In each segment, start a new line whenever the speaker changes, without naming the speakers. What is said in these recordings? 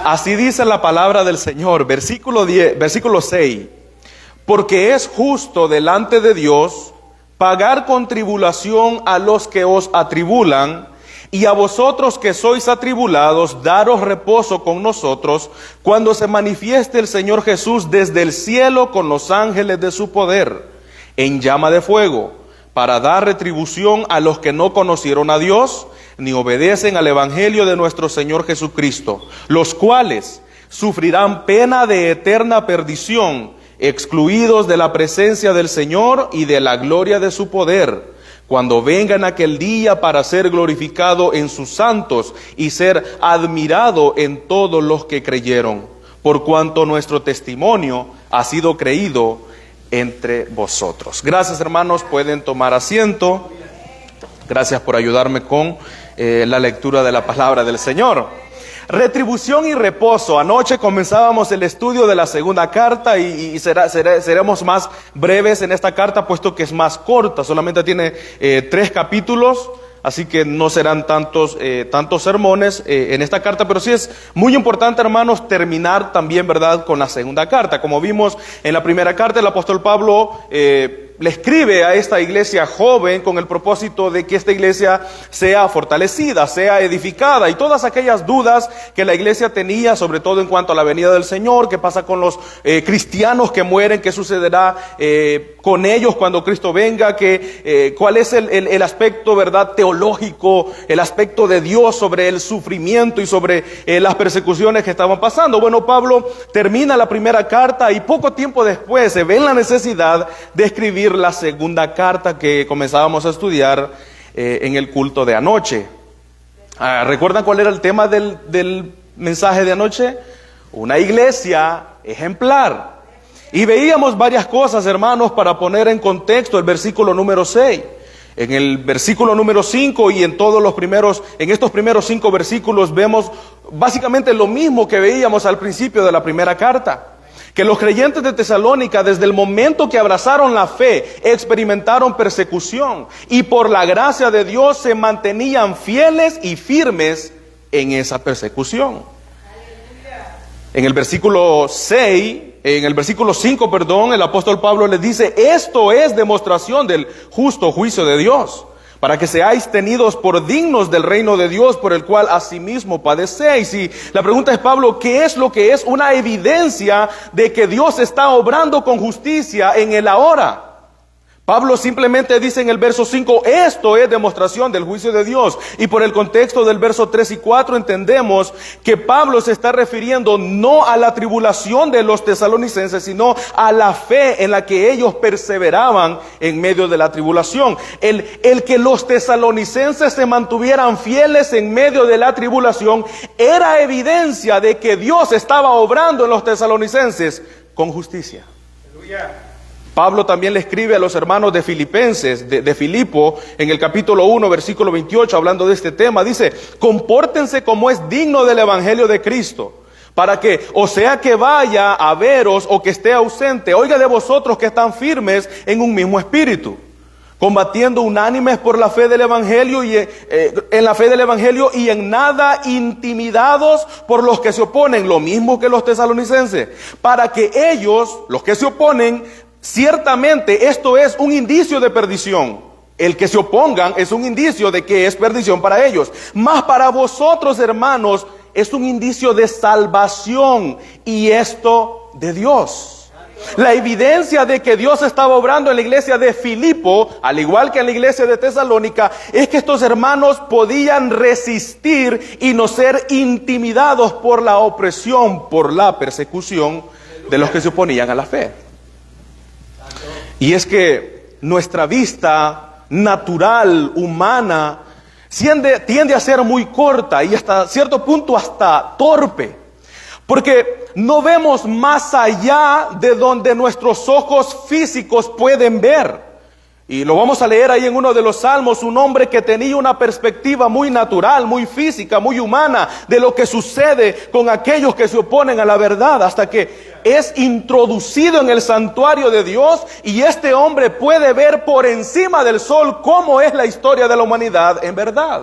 Así dice la palabra del Señor, versículo 10, versículo 6. Porque es justo delante de Dios pagar con tribulación a los que os atribulan, y a vosotros que sois atribulados, daros reposo con nosotros, cuando se manifieste el Señor Jesús desde el cielo con los ángeles de su poder, en llama de fuego, para dar retribución a los que no conocieron a Dios, ni obedecen al evangelio de nuestro Señor Jesucristo, los cuales sufrirán pena de eterna perdición, excluidos de la presencia del Señor y de la gloria de su poder, cuando vengan aquel día para ser glorificado en sus santos y ser admirado en todos los que creyeron, por cuanto nuestro testimonio ha sido creído entre vosotros. Gracias, hermanos, pueden tomar asiento. Gracias por ayudarme con la lectura de la palabra del Señor. Retribución y reposo. Anoche comenzábamos el estudio de la segunda carta y seremos más breves en esta carta, puesto que es más corta, solamente tiene 3 capítulos, así que no serán tantos sermones en esta carta, pero sí es muy importante, hermanos, terminar también, ¿verdad?, con la segunda carta. Como vimos en la primera carta, el apóstol Pablo le escribe a esta iglesia joven con el propósito de que esta iglesia sea fortalecida, sea edificada, y todas aquellas dudas que la iglesia tenía, sobre todo en cuanto a la venida del Señor, qué pasa con los cristianos que mueren, qué sucederá con ellos cuando Cristo venga, cuál es el aspecto, ¿verdad?, teológico, el aspecto de Dios sobre el sufrimiento y sobre las persecuciones que estaban pasando. Bueno, Pablo termina la primera carta y poco tiempo después se ve en la necesidad de escribir la segunda carta que comenzábamos a estudiar en el culto de anoche. ¿Recuerdan cuál era el tema del mensaje de anoche? Una iglesia ejemplar. Y veíamos varias cosas, hermanos, para poner en contexto el versículo número 6. En el versículo número 5 y en estos primeros 5 versículos vemos básicamente lo mismo que veíamos al principio de la primera carta. Que los creyentes de Tesalónica, desde el momento que abrazaron la fe, experimentaron persecución, y por la gracia de Dios se mantenían fieles y firmes en esa persecución. En el versículo 5, el apóstol Pablo les dice: esto es demostración del justo juicio de Dios, para que seáis tenidos por dignos del reino de Dios, por el cual asimismo padecéis. Y la pregunta es, Pablo, ¿qué es lo que es una evidencia de que Dios está obrando con justicia en el ahora? Pablo simplemente dice en el verso 5, esto es demostración del juicio de Dios. Y por el contexto del verso 3 y 4 entendemos que Pablo se está refiriendo no a la tribulación de los tesalonicenses, sino a la fe en la que ellos perseveraban en medio de la tribulación. El que los tesalonicenses se mantuvieran fieles en medio de la tribulación era evidencia de que Dios estaba obrando en los tesalonicenses con justicia. Aleluya. Pablo también le escribe a los hermanos de Filipenses, de Filipo, en el capítulo 1, versículo 28, hablando de este tema, dice: compórtense como es digno del evangelio de Cristo, para que, o sea que vaya a veros o que esté ausente, oiga de vosotros que están firmes en un mismo espíritu, combatiendo unánimes por la fe del evangelio y en la fe del evangelio, y en nada intimidados por los que se oponen, lo mismo que los tesalonicenses, para que ellos, los que se oponen, ciertamente esto es un indicio de perdición. El que se opongan es un indicio de que es perdición para ellos. Mas para vosotros, hermanos, es un indicio de salvación, y esto de Dios. La evidencia de que Dios estaba obrando en la iglesia de Filipo, al igual que en la iglesia de Tesalónica, es que estos hermanos podían resistir y no ser intimidados por la opresión, por la persecución de los que se oponían a la fe. Y es que nuestra vista natural, humana, tiende a ser muy corta y hasta cierto punto hasta torpe, porque no vemos más allá de donde nuestros ojos físicos pueden ver. Y lo vamos a leer ahí en uno de los salmos, un hombre que tenía una perspectiva muy natural, muy física, muy humana de lo que sucede con aquellos que se oponen a la verdad, hasta que es introducido en el santuario de Dios, y este hombre puede ver por encima del sol cómo es la historia de la humanidad en verdad.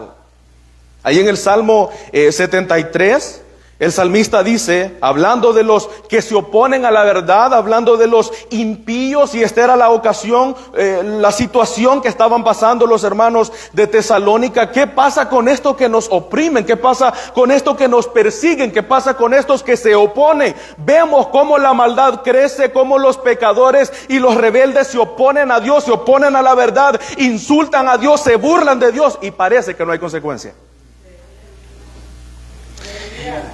Ahí en el Salmo 73, El salmista dice, hablando de los que se oponen a la verdad, hablando de los impíos, y esta era la ocasión, la situación que estaban pasando los hermanos de Tesalónica. ¿Qué pasa con esto que nos oprimen? ¿Qué pasa con esto que nos persiguen? ¿Qué pasa con estos que se oponen? Vemos cómo la maldad crece, cómo los pecadores y los rebeldes se oponen a Dios, se oponen a la verdad, insultan a Dios, se burlan de Dios, y parece que no hay consecuencia.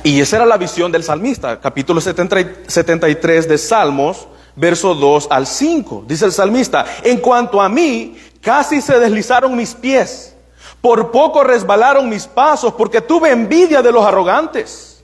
Y esa era la visión del salmista, capítulo 73 de Salmos, verso 2 al 5. Dice el salmista: en cuanto a mí, casi se deslizaron mis pies, por poco resbalaron mis pasos, porque tuve envidia de los arrogantes,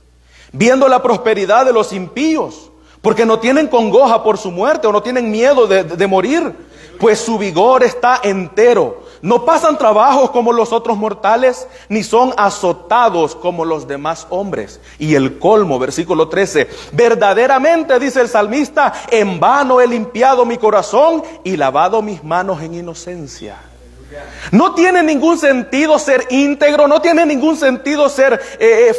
viendo la prosperidad de los impíos, porque no tienen congoja por su muerte, o no tienen miedo de morir, pues su vigor está entero. No pasan trabajos como los otros mortales, ni son azotados como los demás hombres. Y el colmo, versículo 13: verdaderamente, dice el salmista, en vano he limpiado mi corazón y lavado mis manos en inocencia. No tiene ningún sentido ser íntegro, no tiene ningún sentido ser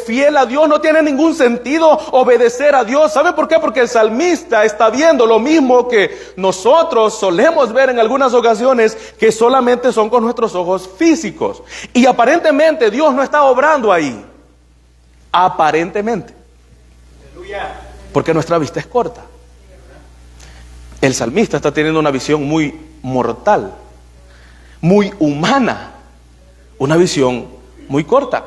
fiel a Dios, no tiene ningún sentido obedecer a Dios. ¿Sabe por qué? Porque el salmista está viendo lo mismo que nosotros solemos ver en algunas ocasiones, que solamente son con nuestros ojos físicos. Y aparentemente Dios no está obrando ahí. Aparentemente. Porque nuestra vista es corta. El salmista está teniendo una visión muy mortal, muy humana, una visión muy corta.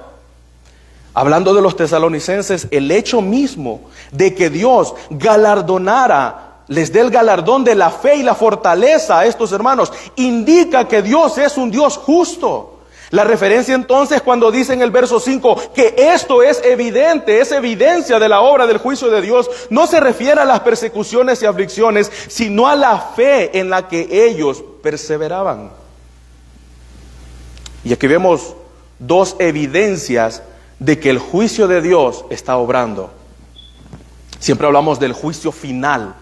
Hablando de los tesalonicenses, el hecho mismo de que Dios galardonara, les dé el galardón de la fe y la fortaleza a estos hermanos, indica que Dios es un Dios justo. La referencia entonces, cuando dice en el verso 5 que esto es evidente, es evidencia de la obra del juicio de Dios, no se refiere a las persecuciones y aflicciones, sino a la fe en la que ellos perseveraban. Y aquí vemos dos evidencias de que el juicio de Dios está obrando. Siempre hablamos del juicio final,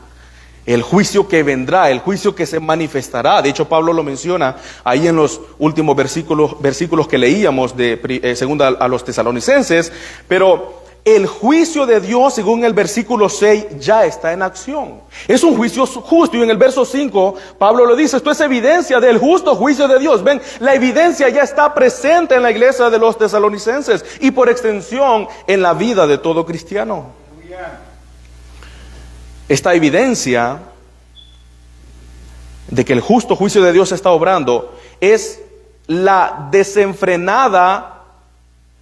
el juicio que vendrá, el juicio que se manifestará. De hecho, Pablo lo menciona ahí en los últimos versículos que leíamos de segunda a los tesalonicenses. Pero el juicio de Dios, según el versículo 6, ya está en acción. Es un juicio justo, y en el verso 5 Pablo lo dice: esto es evidencia del justo juicio de Dios. Ven, la evidencia ya está presente en la iglesia de los tesalonicenses, y por extensión en la vida de todo cristiano. Esta evidencia de que el justo juicio de Dios está obrando es la desenfrenada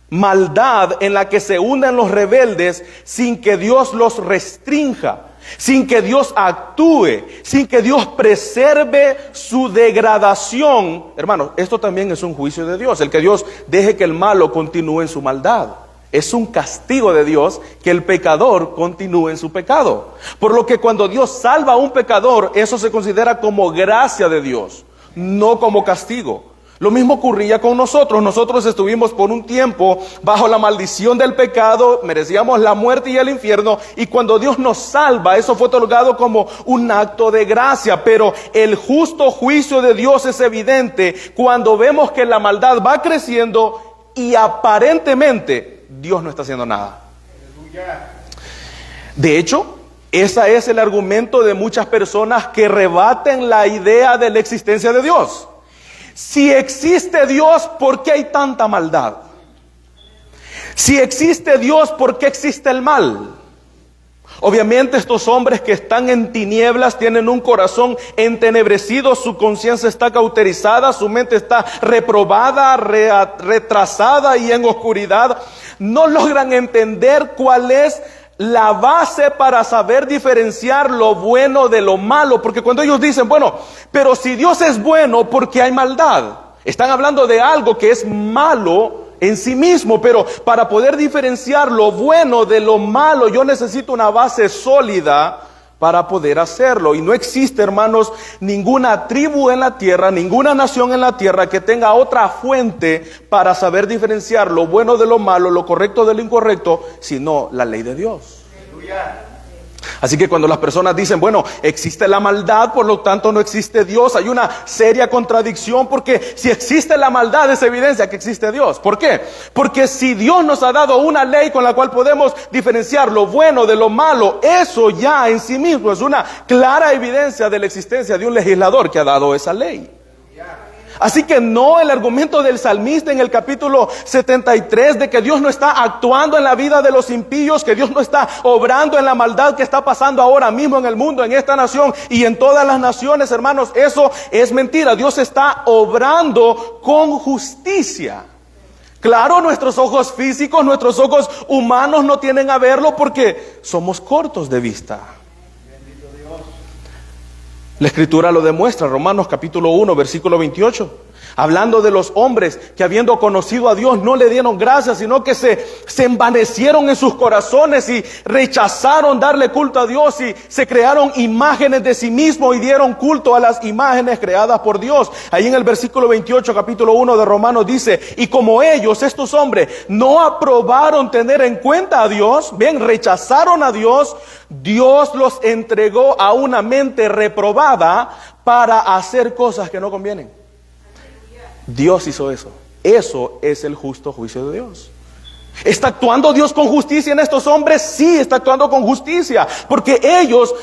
maldad en la que se hunden los rebeldes sin que Dios los restrinja, sin que Dios actúe, sin que Dios preserve su degradación. Hermanos, esto también es un juicio de Dios, el que Dios deje que el malo continúe en su maldad. Es un castigo de Dios que el pecador continúe en su pecado. Por lo que cuando Dios salva a un pecador, eso se considera como gracia de Dios, no como castigo. Lo mismo ocurría con nosotros. Nosotros estuvimos por un tiempo bajo la maldición del pecado, merecíamos la muerte y el infierno, y cuando Dios nos salva, eso fue otorgado como un acto de gracia. Pero el justo juicio de Dios es evidente cuando vemos que la maldad va creciendo y aparentemente Dios no está haciendo nada. De hecho, ese es el argumento de muchas personas que rebaten la idea de la existencia de Dios. Si existe Dios, ¿por qué hay tanta maldad? Si existe Dios, ¿por qué existe el mal? Obviamente estos hombres que están en tinieblas tienen un corazón entenebrecido, su conciencia está cauterizada, su mente está reprobada, retrasada y en oscuridad. No logran entender cuál es la base para saber diferenciar lo bueno de lo malo. Porque cuando ellos dicen, bueno, pero si Dios es bueno, ¿por qué hay maldad? Están hablando de algo que es malo en sí mismo, pero para poder diferenciar lo bueno de lo malo, yo necesito una base sólida para poder hacerlo. Y no existe, hermanos, ninguna tribu en la tierra, ninguna nación en la tierra que tenga otra fuente para saber diferenciar lo bueno de lo malo, lo correcto de lo incorrecto, sino la ley de Dios. Así que cuando las personas dicen, bueno, existe la maldad, por lo tanto no existe Dios, hay una seria contradicción, porque si existe la maldad es evidencia que existe Dios. ¿Por qué? Porque si Dios nos ha dado una ley con la cual podemos diferenciar lo bueno de lo malo, eso ya en sí mismo es una clara evidencia de la existencia de un legislador que ha dado esa ley. Así que no el argumento del salmista en el capítulo 73 de que Dios no está actuando en la vida de los impíos, que Dios no está obrando en la maldad que está pasando ahora mismo en el mundo, en esta nación y en todas las naciones, hermanos, eso es mentira. Dios está obrando con justicia. Claro, nuestros ojos físicos, nuestros ojos humanos no tienen a verlo porque somos cortos de vista. La Escritura lo demuestra, Romanos capítulo 1, versículo 28. Hablando de los hombres que habiendo conocido a Dios no le dieron gracias, sino que se envanecieron en sus corazones y rechazaron darle culto a Dios y se crearon imágenes de sí mismos y dieron culto a las imágenes creadas por Dios. Ahí en el versículo 28, capítulo 1 de Romanos dice, y como ellos, estos hombres, no aprobaron tener en cuenta a Dios, bien, rechazaron a Dios, Dios los entregó a una mente reprobada para hacer cosas que no convienen. Dios hizo eso. Eso es el justo juicio de Dios. ¿Está actuando Dios con justicia en estos hombres? Sí, está actuando con justicia. Porque ellos,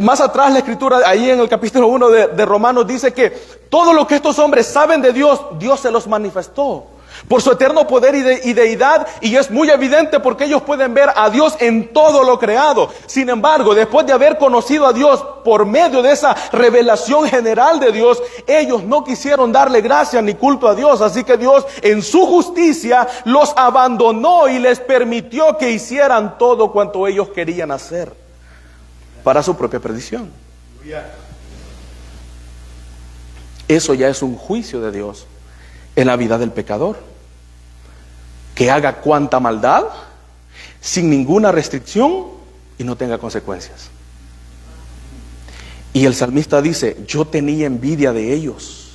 más atrás la Escritura, ahí en el capítulo 1 de Romanos, dice que todo lo que estos hombres saben de Dios, Dios se los manifestó por su eterno poder y deidad, y es muy evidente porque ellos pueden ver a Dios en todo lo creado. Sin embargo, después de haber conocido a Dios por medio de esa revelación general de Dios, ellos no quisieron darle gracia ni culto a Dios, así que Dios en su justicia los abandonó y les permitió que hicieran todo cuanto ellos querían hacer para su propia perdición. Eso ya es un juicio de Dios en la vida del pecador, que haga cuanta maldad sin ninguna restricción y no tenga consecuencias. Y el salmista dice, yo tenía envidia de ellos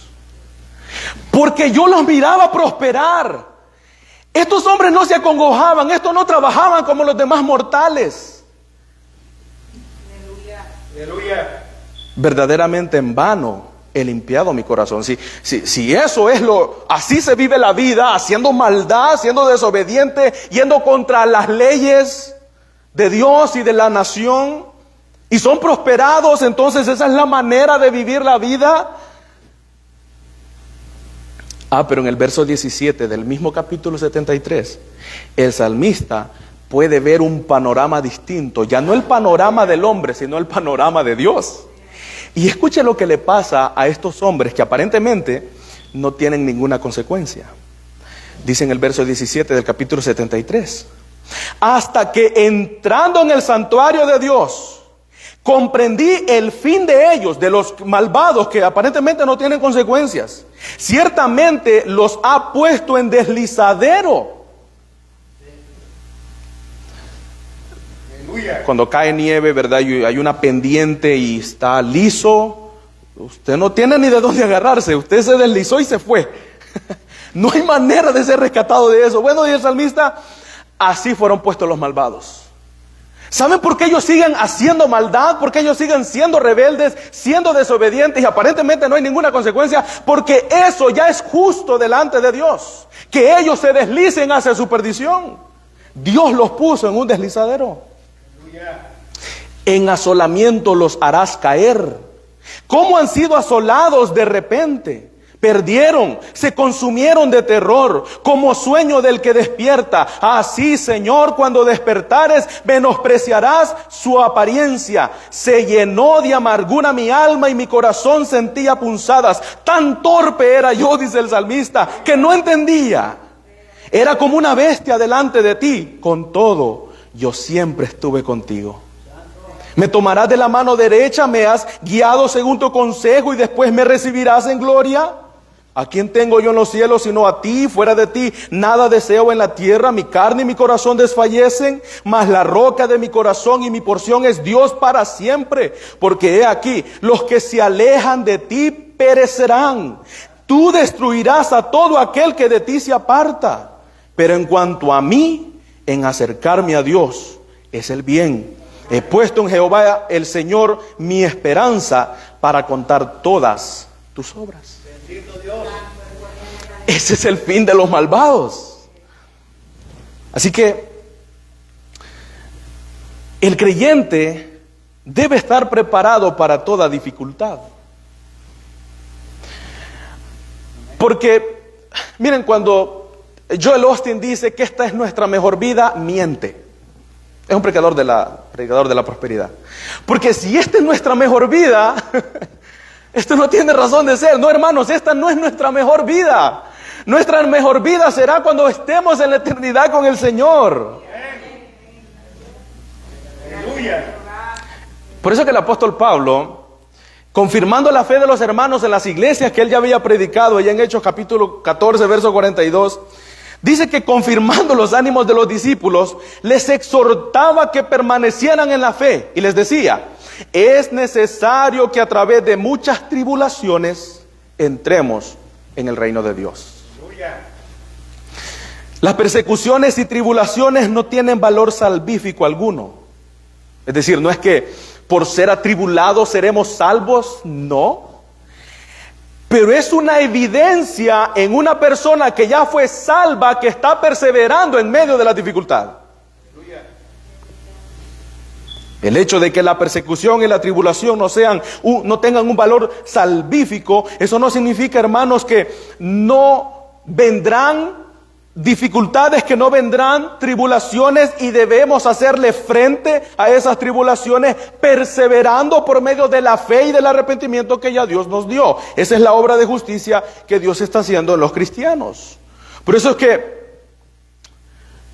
porque yo los miraba prosperar. Estos hombres no se acongojaban, estos no trabajaban como los demás mortales. Aleluya. Aleluya. Verdaderamente en vano he limpiado mi corazón. Si eso es así se vive la vida, haciendo maldad, siendo desobediente, yendo contra las leyes de Dios y de la nación, y son prosperados, entonces esa es la manera de vivir la vida. Pero en el verso 17 del mismo capítulo 73, el salmista puede ver un panorama distinto, ya no el panorama del hombre, sino el panorama de Dios. Y escuche lo que le pasa a estos hombres que aparentemente no tienen ninguna consecuencia. Dice en el verso 17 del capítulo 73. Hasta que entrando en el santuario de Dios, comprendí el fin de ellos, de los malvados que aparentemente no tienen consecuencias. Ciertamente los ha puesto en deslizadero. Cuando cae nieve, ¿verdad? Y hay una pendiente y está liso, usted no tiene ni de dónde agarrarse, usted se deslizó y se fue. No hay manera de ser rescatado de eso. Bueno, y el salmista, así fueron puestos los malvados. ¿Saben por qué ellos siguen haciendo maldad? ¿Por qué ellos siguen siendo rebeldes, siendo desobedientes y aparentemente no hay ninguna consecuencia? Porque eso ya es justo delante de Dios, que ellos se deslicen hacia su perdición. Dios los puso en un deslizadero. En asolamiento los harás caer. ¿Cómo han sido asolados de repente? Perdieron, se consumieron de terror, como sueño del que despierta. Así, Señor, cuando despertares, menospreciarás su apariencia. Se llenó de amargura mi alma y mi corazón sentía punzadas. Tan torpe era yo, dice el salmista, que no entendía. Era como una bestia delante de ti. Con todo, yo siempre estuve contigo. Me tomarás de la mano derecha, me has guiado según tu consejo y después me recibirás en gloria. ¿A quién tengo yo en los cielos sino a ti? Fuera de ti nada deseo en la tierra. Mi carne y mi corazón desfallecen, mas la roca de mi corazón y mi porción es Dios para siempre. Porque he aquí, los que se alejan de ti perecerán. Tú destruirás a todo aquel que de ti se aparta. Pero en cuanto a mí, en acercarme a Dios es el bien. He puesto en Jehová el Señor mi esperanza para contar todas tus obras.
Bendito Dios.
Ese es el fin de los malvados. Así que el creyente debe estar preparado para toda dificultad. Porque, miren, cuando Joel Austin dice que esta es nuestra mejor vida, miente. Es un predicador de la prosperidad. Porque si esta es nuestra mejor vida, esto no tiene razón de ser. No, hermanos, esta no es nuestra mejor vida. Nuestra mejor vida será cuando estemos en la eternidad con el Señor.
Aleluya.
Por eso que el apóstol Pablo, confirmando la fe de los hermanos en las iglesias que él ya había predicado, allá en Hechos capítulo 14, verso 42, dice que confirmando los ánimos de los discípulos, les exhortaba que permanecieran en la fe. Y les decía, es necesario que a través de muchas tribulaciones entremos en el reino de Dios. Las persecuciones y tribulaciones no tienen valor salvífico alguno. Es decir, no es que por ser atribulados seremos salvos, no. Pero es una evidencia en una persona que ya fue salva, que está perseverando en medio de la dificultad. El hecho de que la persecución y la tribulación no tengan un valor salvífico, eso no significa, hermanos, que no vendrán dificultades, que no vendrán tribulaciones, y debemos hacerle frente a esas tribulaciones perseverando por medio de la fe y del arrepentimiento que ya Dios nos dio. Esa es la obra de justicia que Dios está haciendo en los cristianos. Por eso es que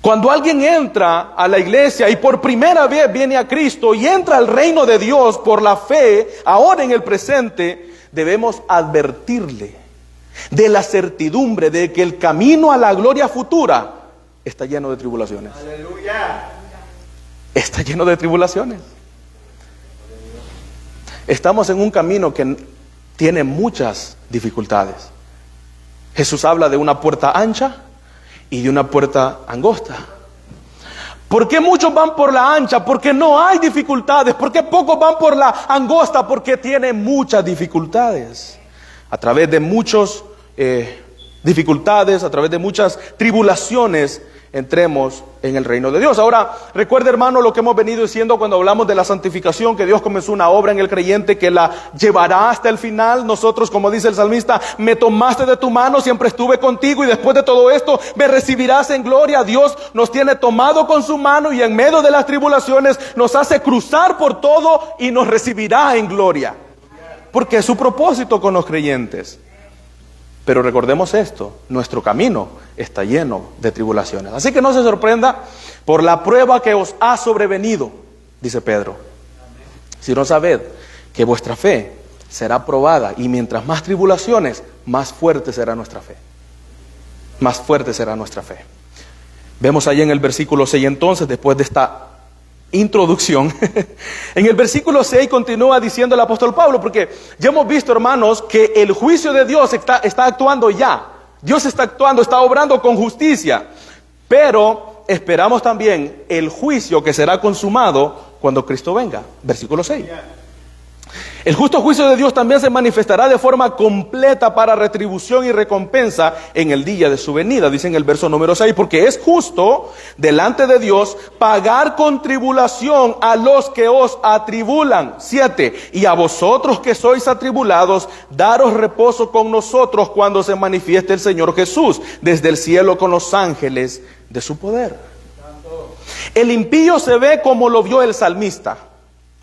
cuando alguien entra a la iglesia y por primera vez viene a Cristo y entra al reino de Dios por la fe, ahora en el presente, debemos advertirle de la certidumbre de que el camino a la gloria futura está lleno de tribulaciones.
Aleluya.
Está lleno de tribulaciones. Estamos en un camino que tiene muchas dificultades. Jesús habla de una puerta ancha y de una puerta angosta. ¿Por qué muchos van por la ancha? Porque no hay dificultades. ¿Por qué pocos van por la angosta? Porque tiene muchas dificultades. A través de muchas dificultades, a través de muchas tribulaciones, entremos en el reino de Dios. Ahora, recuerda, hermano, lo que hemos venido diciendo cuando hablamos de la santificación, que Dios comenzó una obra en el creyente que la llevará hasta el final. Nosotros, como dice el salmista, me tomaste de tu mano, siempre estuve contigo, y después de todo esto me recibirás en gloria. Dios nos tiene tomado con su mano y en medio de las tribulaciones nos hace cruzar por todo y nos recibirá en gloria, porque es su propósito con los creyentes. Pero recordemos esto, nuestro camino está lleno de tribulaciones. Así que no se sorprenda por la prueba que os ha sobrevenido, dice Pedro. Si no sabed que vuestra fe será probada, y mientras más tribulaciones, más fuerte será nuestra fe. Más fuerte será nuestra fe. Vemos ahí en el versículo 6 entonces, después de esta introducción, en el versículo 6 continúa diciendo el apóstol Pablo, porque ya hemos visto, hermanos, que el juicio de Dios está actuando ya. Dios está actuando, está obrando con justicia, pero esperamos también el juicio que será consumado cuando Cristo venga. Versículo 6. El justo juicio de Dios también se manifestará de forma completa para retribución y recompensa en el día de su venida, dice en el verso número 6, porque es justo delante de Dios pagar con tribulación a los que os atribulan. 7. Y a vosotros que sois atribulados, daros reposo con nosotros cuando se manifieste el Señor Jesús desde el cielo con los ángeles de su poder. El impío se ve como lo vio el salmista.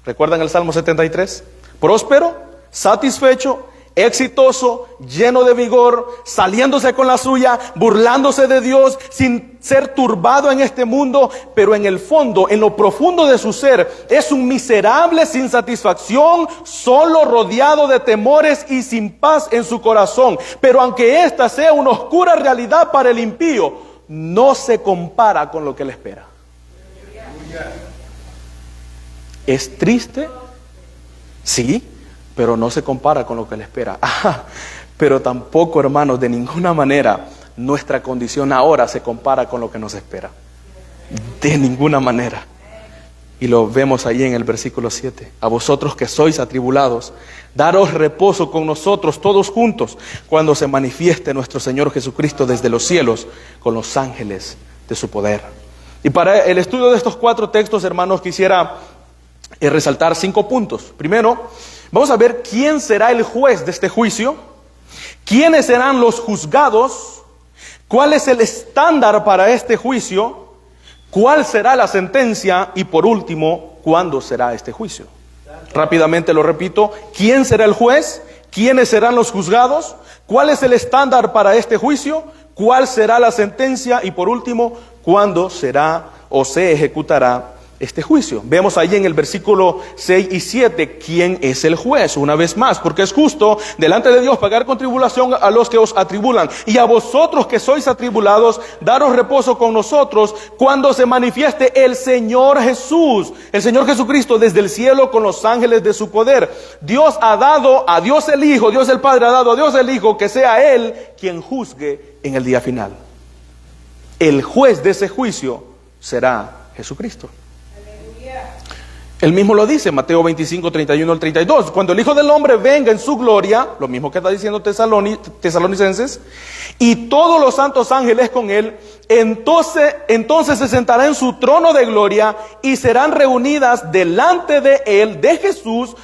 ¿Recuerdan el Salmo 73? Próspero, satisfecho, exitoso, lleno de vigor, saliéndose con la suya, burlándose de Dios, sin ser turbado en este mundo, pero en el fondo, en lo profundo de su ser, es un miserable sin satisfacción, solo, rodeado de temores y sin paz en su corazón. Pero aunque esta sea una oscura realidad para el impío, no se compara con lo que le espera. ¿Es triste? Sí, pero no se compara con lo que le espera. Pero tampoco, hermanos, de ninguna manera nuestra condición ahora se compara con lo que nos espera. De ninguna manera. Y lo vemos ahí en el versículo 7. A vosotros que sois atribulados, daros reposo con nosotros todos juntos, cuando se manifieste nuestro Señor Jesucristo desde los cielos, con los ángeles de su poder. Y para el estudio de estos 4 textos, hermanos, quisiera resaltar 5 puntos. Primero, vamos a ver quién será el juez de este juicio, quiénes serán los juzgados, cuál es el estándar para este juicio, cuál será la sentencia y por último, cuándo será este juicio. Rápidamente lo repito: quién será el juez, quiénes serán los juzgados, cuál es el estándar para este juicio, cuál será la sentencia y por último, cuándo será o se ejecutará este juicio. Vemos ahí en el versículo 6 y 7 quién es el juez, una vez más, porque es justo delante de Dios pagar con tribulación a los que os atribulan, y a vosotros que sois atribulados, daros reposo con nosotros cuando se manifieste el Señor Jesús, el Señor Jesucristo desde el cielo con los ángeles de su poder. Dios ha dado a Dios el Hijo, Dios el Padre ha dado a Dios el Hijo, que sea Él quien juzgue en el día final. El juez de ese juicio será Jesucristo. Él mismo lo dice, Mateo 25, 31 al 32. Cuando el Hijo del Hombre venga en su gloria, lo mismo que está diciendo Tesalonicenses, y todos los santos ángeles con él, entonces se sentará en su trono de gloria y serán reunidas delante de él, de Jesús,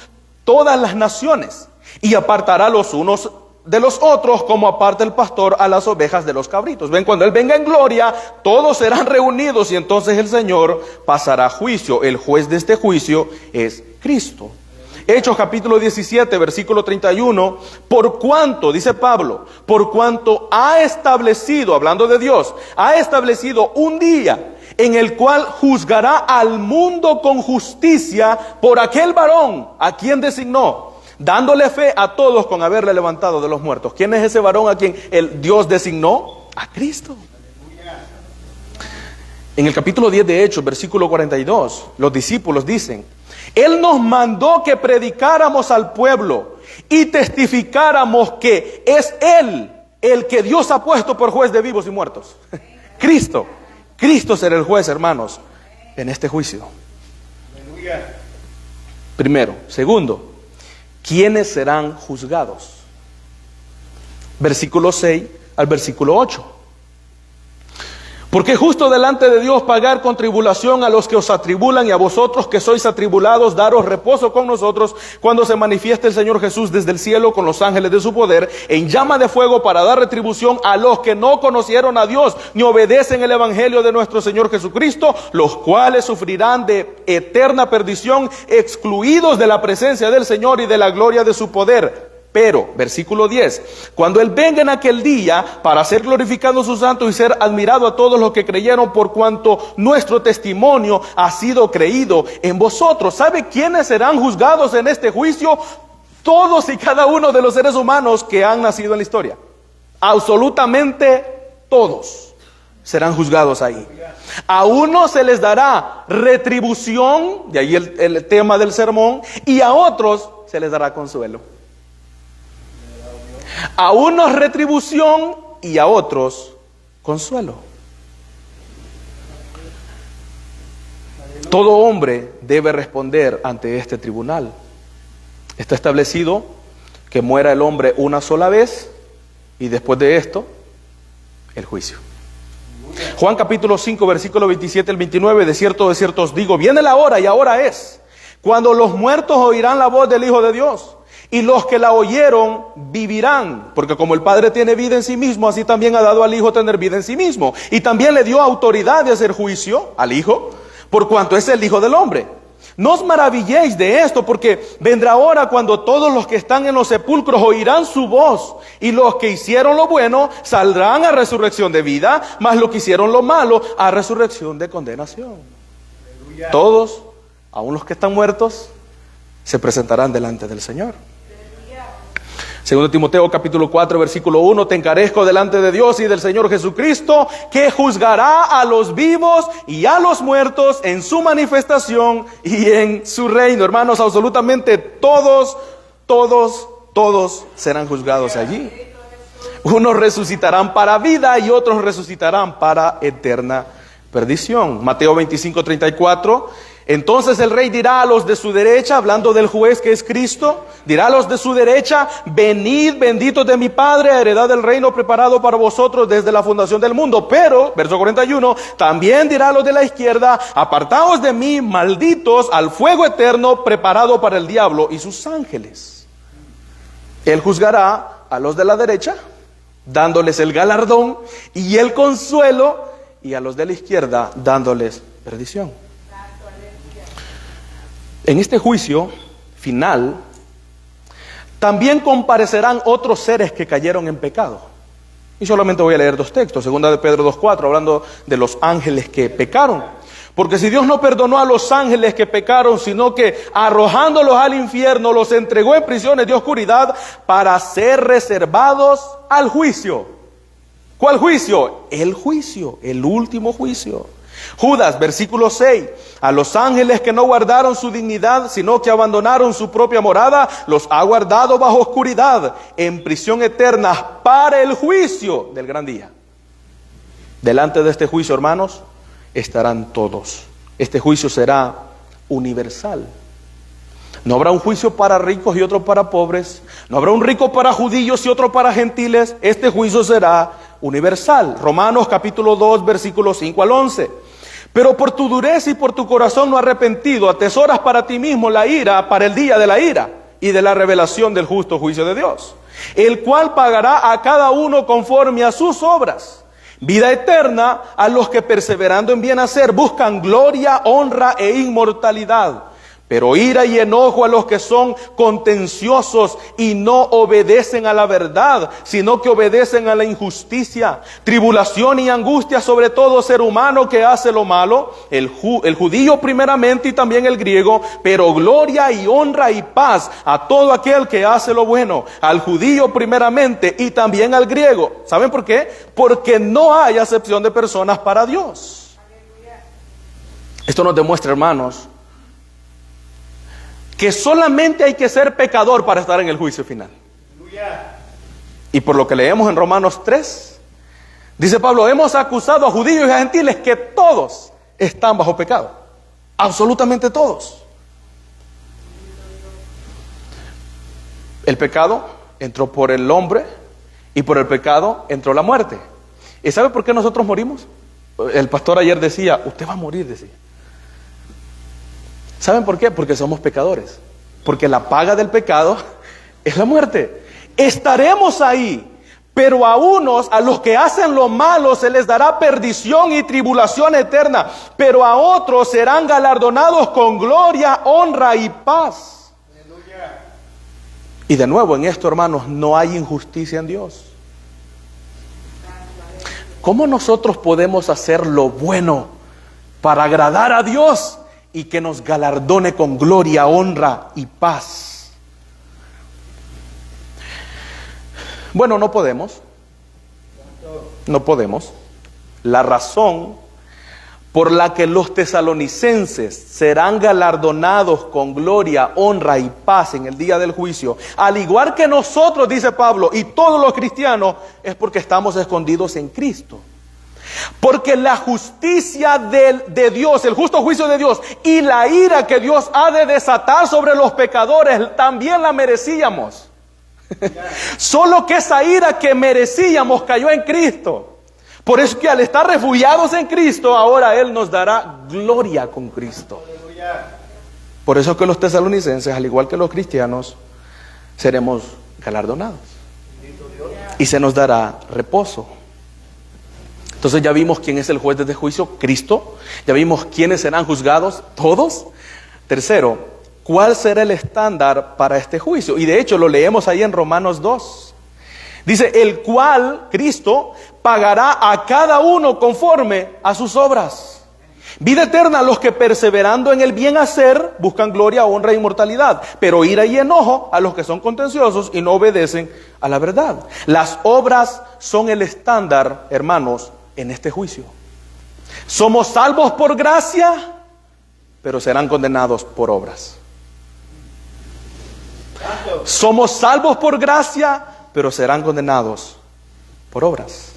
todas las naciones, y apartará los unos de los otros, como aparta el pastor a las ovejas de los cabritos. Ven, cuando Él venga en gloria, todos serán reunidos y entonces el Señor pasará juicio. El juez de este juicio es Cristo. Hechos capítulo 17, versículo 31, por cuanto, dice Pablo, por cuanto ha establecido, hablando de Dios, ha establecido un día en el cual juzgará al mundo con justicia por aquel varón a quien designó, dándole fe a todos con haberle levantado de los muertos. ¿Quién es ese varón a quien el Dios designó? A Cristo. En el capítulo 10 de Hechos, versículo 42, los discípulos dicen: Él nos mandó que predicáramos al pueblo y testificáramos que es Él el que Dios ha puesto por juez de vivos y muertos. Cristo será el juez, hermanos, en este juicio. Primero. Segundo, ¿quiénes serán juzgados? Versículo 6 al versículo 8. Porque justo delante de Dios pagar con tribulación a los que os atribulan, y a vosotros que sois atribulados, daros reposo con nosotros cuando se manifieste el Señor Jesús desde el cielo con los ángeles de su poder, en llama de fuego, para dar retribución a los que no conocieron a Dios ni obedecen el evangelio de nuestro Señor Jesucristo, los cuales sufrirán de eterna perdición, excluidos de la presencia del Señor y de la gloria de su poder. Pero, versículo 10, cuando Él venga en aquel día para ser glorificado su santo y ser admirado a todos los que creyeron, por cuanto nuestro testimonio ha sido creído en vosotros. ¿Sabe quiénes serán juzgados en este juicio? Todos y cada uno de los seres humanos que han nacido en la historia. Absolutamente todos serán juzgados ahí. A unos se les dará retribución, de ahí el tema del sermón, y a otros se les dará consuelo. A unos retribución y a otros consuelo. Todo hombre debe responder ante este tribunal. Está establecido que muera el hombre una sola vez y después de esto, el juicio. Juan capítulo 5, versículo 27 al 29, de cierto os digo, viene la hora y ahora es, cuando los muertos oirán la voz del Hijo de Dios. Y los que la oyeron vivirán, porque como el Padre tiene vida en sí mismo, así también ha dado al Hijo tener vida en sí mismo. Y también le dio autoridad de hacer juicio al Hijo, por cuanto es el Hijo del Hombre. No os maravilléis de esto, porque vendrá hora cuando todos los que están en los sepulcros oirán su voz, y los que hicieron lo bueno saldrán a resurrección de vida, mas los que hicieron lo malo a resurrección de condenación. Aleluya. Todos, aun los que están muertos, se presentarán delante del Señor. Segundo Timoteo capítulo 4 versículo 1, te encarezco delante de Dios y del Señor Jesucristo, que juzgará a los vivos y a los muertos en su manifestación y en su reino. Hermanos, absolutamente todos serán juzgados allí. Unos resucitarán para vida y otros resucitarán para eterna perdición. Mateo 25, 34, Entonces el rey dirá a los de su derecha, hablando del juez que es Cristo, dirá a los de su derecha: venid, benditos de mi Padre, a heredad del reino preparado para vosotros desde la fundación del mundo. Pero, verso 41, también dirá a los de la izquierda: apartaos de mí, malditos, al fuego eterno preparado para el diablo y sus ángeles. Él juzgará a los de la derecha, dándoles el galardón y el consuelo, y a los de la izquierda, dándoles perdición. En este juicio final, también comparecerán otros seres que cayeron en pecado. Y solamente voy a leer 2 textos. Segunda de Pedro 2:4, hablando de los ángeles que pecaron. Porque si Dios no perdonó a los ángeles que pecaron, sino que arrojándolos al infierno, los entregó en prisiones de oscuridad para ser reservados al juicio. ¿Cuál juicio? El juicio, el último juicio. Judas, versículo 6, a los ángeles que no guardaron su dignidad, sino que abandonaron su propia morada, los ha guardado bajo oscuridad, en prisión eterna, para el juicio del gran día. Delante de este juicio, hermanos, estarán todos. Este juicio será universal. No habrá un juicio para ricos y otro para pobres. No habrá un rico para judíos y otro para gentiles. Este juicio será universal. Romanos capítulo 2, versículos 5 al 11. Pero por tu dureza y por tu corazón no arrepentido, atesoras para ti mismo la ira para el día de la ira y de la revelación del justo juicio de Dios, el cual pagará a cada uno conforme a sus obras. Vida eterna a los que perseverando en bien hacer buscan gloria, honra e inmortalidad. Pero ira y enojo a los que son contenciosos y no obedecen a la verdad, sino que obedecen a la injusticia. Tribulación y angustia sobre todo ser humano que hace lo malo, el judío primeramente y también el griego, pero gloria y honra y paz a todo aquel que hace lo bueno, al judío primeramente y también al griego. ¿Saben por qué? Porque no hay acepción de personas para Dios. Esto nos demuestra, hermanos, que solamente hay que ser pecador para estar en el juicio final. Y por lo que leemos en Romanos 3, dice Pablo: hemos acusado a judíos y a gentiles que todos están bajo pecado. Absolutamente todos. El pecado entró por el hombre y por el pecado entró la muerte. ¿Y sabe por qué nosotros morimos? El pastor ayer decía: usted va a morir, decía. ¿Saben por qué? Porque somos pecadores. Porque la paga del pecado es la muerte. Estaremos ahí, pero a unos, a los que hacen lo malo, se les dará perdición y tribulación eterna. Pero a otros serán galardonados con gloria, honra y paz. Aleluya. Y de nuevo, en esto, hermanos, no hay injusticia en Dios. ¿Cómo nosotros podemos hacer lo bueno para agradar a Dios y que nos galardone con gloria, honra y paz? Bueno, no podemos. No podemos. La razón por la que los tesalonicenses serán galardonados con gloria, honra y paz en el día del juicio, al igual que nosotros, dice Pablo, y todos los cristianos, es porque estamos escondidos en Cristo. Porque la justicia de Dios, el justo juicio de Dios y la ira que Dios ha de desatar sobre los pecadores, también la merecíamos. Solo que esa ira que merecíamos cayó en Cristo. Por eso que al estar refugiados en Cristo, ahora Él nos dará gloria con Cristo. Por eso que los tesalonicenses, al igual que los cristianos, seremos galardonados y se nos dará reposo. Entonces ya vimos quién es el juez de este juicio, Cristo. Ya vimos quiénes serán juzgados, todos. Tercero, ¿cuál será el estándar para este juicio? Y de hecho lo leemos ahí en Romanos 2. Dice: el cual, Cristo, pagará a cada uno conforme a sus obras. Vida eterna a los que perseverando en el bien hacer buscan gloria, honra e inmortalidad. Pero ira y enojo a los que son contenciosos y no obedecen a la verdad. Las obras son el estándar, hermanos, en este juicio. Somos salvos por gracia, pero serán condenados por obras. Somos salvos por gracia, pero serán condenados por obras.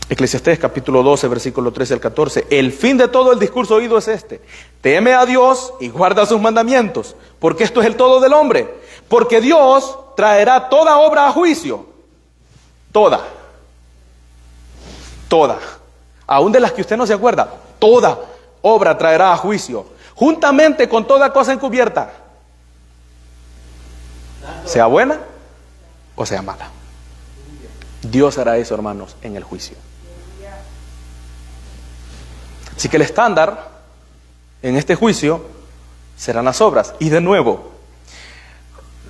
Eclesiastés capítulo 12, versículo 13 al 14. El fin de todo el discurso oído es este: teme a Dios y guarda sus mandamientos, porque esto es el todo del hombre. Porque Dios traerá toda obra a juicio. Toda. Aún de las que usted no se acuerda. Toda obra traerá a juicio, juntamente con toda cosa encubierta, sea buena o sea mala. Dios hará eso, hermanos, en el juicio. Así que el estándar en este juicio serán las obras. Y de nuevo,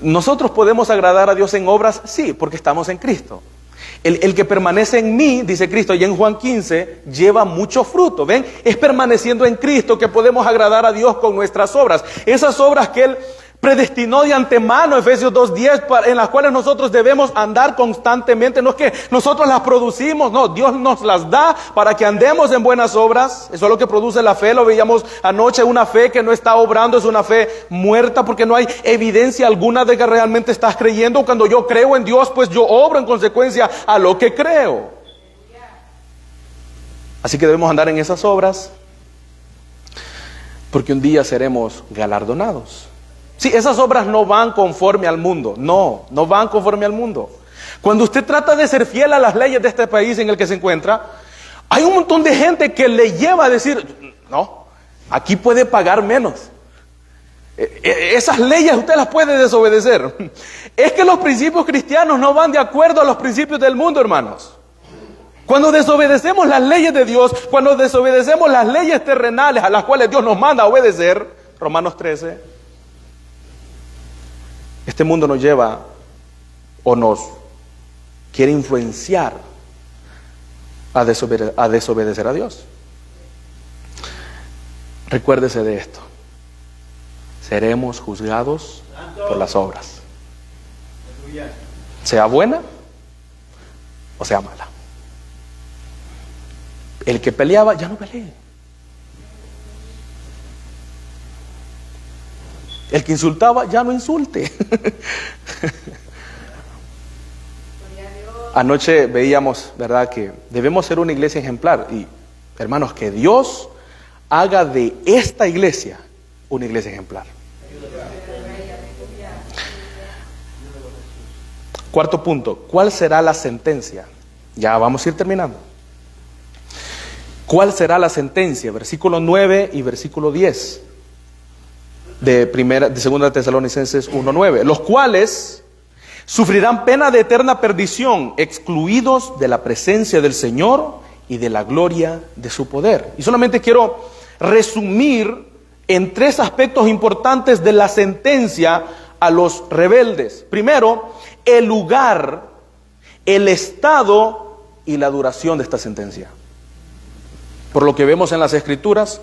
nosotros podemos agradar a Dios en obras, sí, porque estamos en Cristo. El que permanece en mí, dice Cristo, y en Juan 15, lleva mucho fruto. ¿Ven? Es permaneciendo en Cristo que podemos agradar a Dios con nuestras obras. Esas obras que Él predestinó de antemano, Efesios 2:10, en las cuales nosotros debemos andar constantemente. No es que nosotros las producimos, no, Dios nos las da para que andemos en buenas obras. Eso es lo que produce la fe. Lo veíamos anoche, una fe que no está obrando es una fe muerta, porque no hay evidencia alguna de que realmente estás creyendo. Cuando yo creo en Dios, pues yo obro en consecuencia a lo que creo. Así que debemos andar en esas obras, porque un día seremos galardonados. Sí, esas obras no van conforme al mundo. No van conforme al mundo. Cuando usted trata de ser fiel a las leyes de este país en el que se encuentra, hay un montón de gente que le lleva a decir, no, aquí puede pagar menos. Esas leyes usted las puede desobedecer. Es que los principios cristianos no van de acuerdo a los principios del mundo, hermanos. Cuando desobedecemos las leyes de Dios, cuando desobedecemos las leyes terrenales a las cuales Dios nos manda a obedecer, Romanos 13, este mundo nos lleva o nos quiere influenciar a desobedecer a Dios. Recuérdese de esto: seremos juzgados por las obras, sea buena o sea mala. El que peleaba, ya no pelee. El que insultaba, ya no insulte. Anoche veíamos, ¿verdad?, que debemos ser una iglesia ejemplar. Y, hermanos, que Dios haga de esta iglesia una iglesia ejemplar. Cuarto punto: ¿cuál será la sentencia? Ya vamos a ir terminando. ¿Cuál será la sentencia? Versículo 9 y versículo 10 de 2 Tesalonicenses 1:9. Los cuales sufrirán pena de eterna perdición, excluidos de la presencia del Señor y de la gloria de su poder. Y solamente quiero resumir en 3 aspectos importantes de la sentencia a los rebeldes. Primero, el lugar, el estado y la duración de esta sentencia. Por lo que vemos en las Escrituras,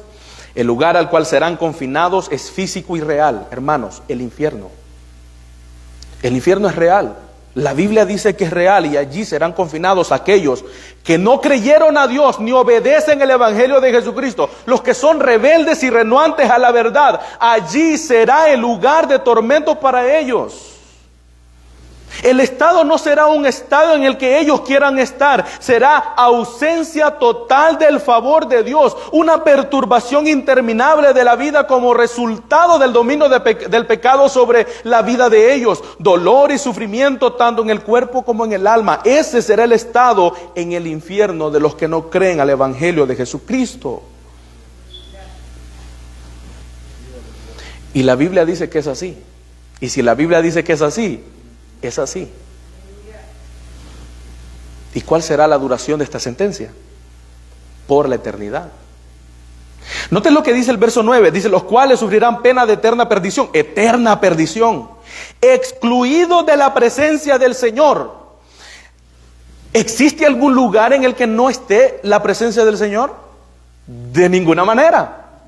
el lugar al cual serán confinados es físico y real. Hermanos, el infierno. El infierno es real. La Biblia dice que es real, y allí serán confinados aquellos que no creyeron a Dios ni obedecen el Evangelio de Jesucristo. Los que son rebeldes y renuantes a la verdad. Allí será el lugar de tormento para ellos. El estado no será un estado en el que ellos quieran estar, será ausencia total del favor de Dios, una perturbación interminable de la vida como resultado del dominio del pecado sobre la vida de ellos, dolor y sufrimiento tanto en el cuerpo como en el alma. Ese será el estado en el infierno de los que no creen al Evangelio de Jesucristo. Y la Biblia dice que es así. Y si la Biblia dice que es así, es así. ¿Y cuál será la duración de esta sentencia? Por la eternidad. Noten lo que dice el verso 9. Dice: los cuales sufrirán pena de eterna perdición. Eterna perdición. Excluidos de la presencia del Señor. ¿Existe algún lugar en el que no esté la presencia del Señor? De ninguna manera.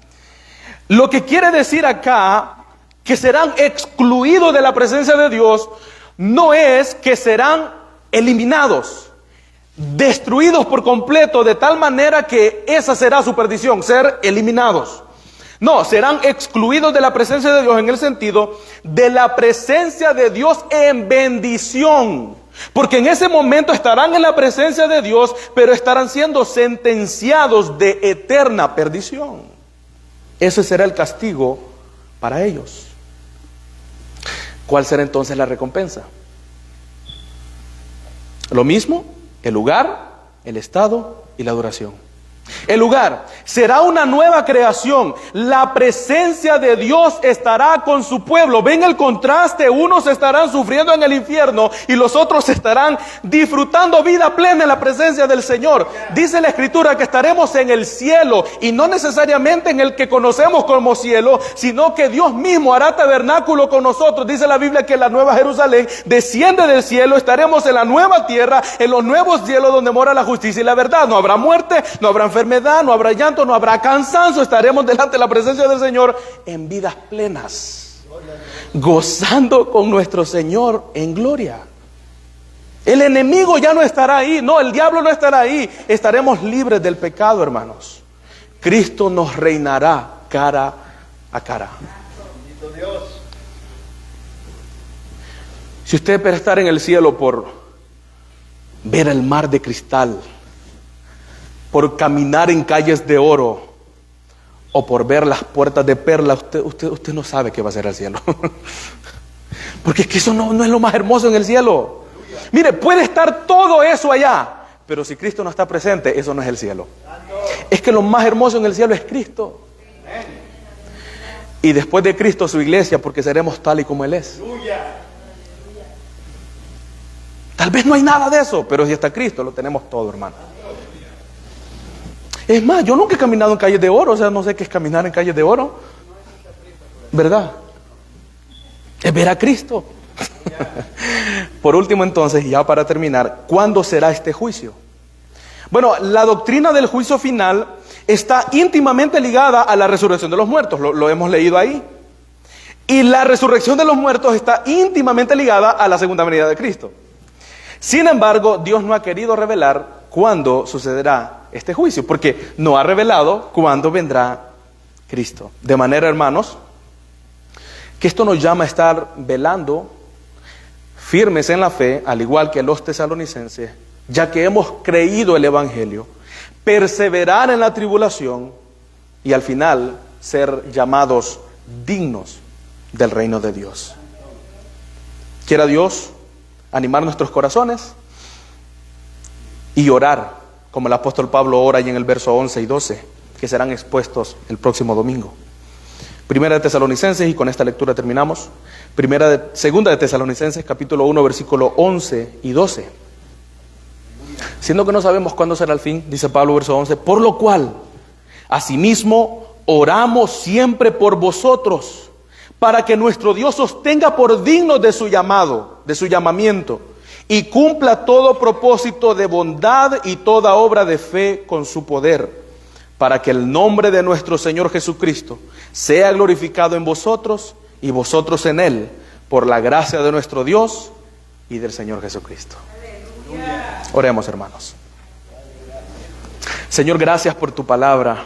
Lo que quiere decir acá, que serán excluidos de la presencia de Dios, no es que serán eliminados, destruidos por completo, de tal manera que esa será su perdición, ser eliminados. No, serán excluidos de la presencia de Dios en el sentido de la presencia de Dios en bendición. Porque en ese momento estarán en la presencia de Dios, pero estarán siendo sentenciados de eterna perdición. Ese será el castigo para ellos. ¿Cuál será entonces la recompensa? Lo mismo, el lugar, el estado y la duración. El lugar será una nueva creación. La presencia de Dios estará con su pueblo. ¿Ven el contraste? Unos estarán sufriendo en el infierno y los otros estarán disfrutando vida plena en la presencia del Señor. Dice la Escritura que estaremos en el cielo, y no necesariamente en el que conocemos como cielo, sino que Dios mismo hará tabernáculo con nosotros. Dice la Biblia que la nueva Jerusalén desciende del cielo. Estaremos en la nueva tierra, en los nuevos cielos donde mora la justicia y la verdad. No habrá muerte, no habrá enfermedad, no habrá llanto, no habrá cansancio. Estaremos delante de la presencia del Señor en vidas plenas, gozando con nuestro Señor en gloria. El enemigo ya no estará ahí, no, el diablo no estará ahí. Estaremos libres del pecado, hermanos. Cristo nos reinará cara a cara.
Bendito Dios.
Si usted espera estar en el cielo por ver el mar de cristal, por caminar en calles de oro, o por ver las puertas de perla, usted no sabe qué va a ser el cielo. Porque es que eso no es lo más hermoso en el cielo. Mire, puede estar todo eso allá, pero si Cristo no está presente, eso no es el cielo. Es que lo más hermoso en el cielo es Cristo. Y después de Cristo, su iglesia, porque seremos tal y como Él es. Tal vez no hay nada de eso, pero si está Cristo, lo tenemos todo, hermano. Es más, yo nunca he caminado en calles de oro, o sea, no sé qué es caminar en calles de oro, ¿verdad? Es ver a Cristo. Por último, entonces, ya para terminar, ¿cuándo será este juicio? Bueno, la doctrina del juicio final está íntimamente ligada a la resurrección de los muertos, lo hemos leído ahí. Y la resurrección de los muertos está íntimamente ligada a la segunda venida de Cristo. Sin embargo, Dios no ha querido revelar cuándo sucederá este juicio, porque no ha revelado cuándo vendrá Cristo. De manera, hermanos, que esto nos llama a estar velando, firmes en la fe, al igual que los tesalonicenses, ya que hemos creído el Evangelio, perseverar en la tribulación y al final ser llamados dignos del reino de Dios. Quiera Dios animar nuestros corazones y orar, como el apóstol Pablo ora ahí en el verso 11 y 12, que serán expuestos el próximo domingo. Primera de Tesalonicenses, y con esta lectura terminamos. Segunda de Tesalonicenses, capítulo 1, versículo 11 y 12. Siendo que no sabemos cuándo será el fin, dice Pablo, verso 11, por lo cual, asimismo, oramos siempre por vosotros, para que nuestro Dios os tenga por dignos de su llamado, de su llamamiento, y cumpla todo propósito de bondad y toda obra de fe con su poder, para que el nombre de nuestro Señor Jesucristo sea glorificado en vosotros y vosotros en Él, por la gracia de nuestro Dios y del Señor Jesucristo. Oremos, hermanos. Señor, gracias por tu palabra.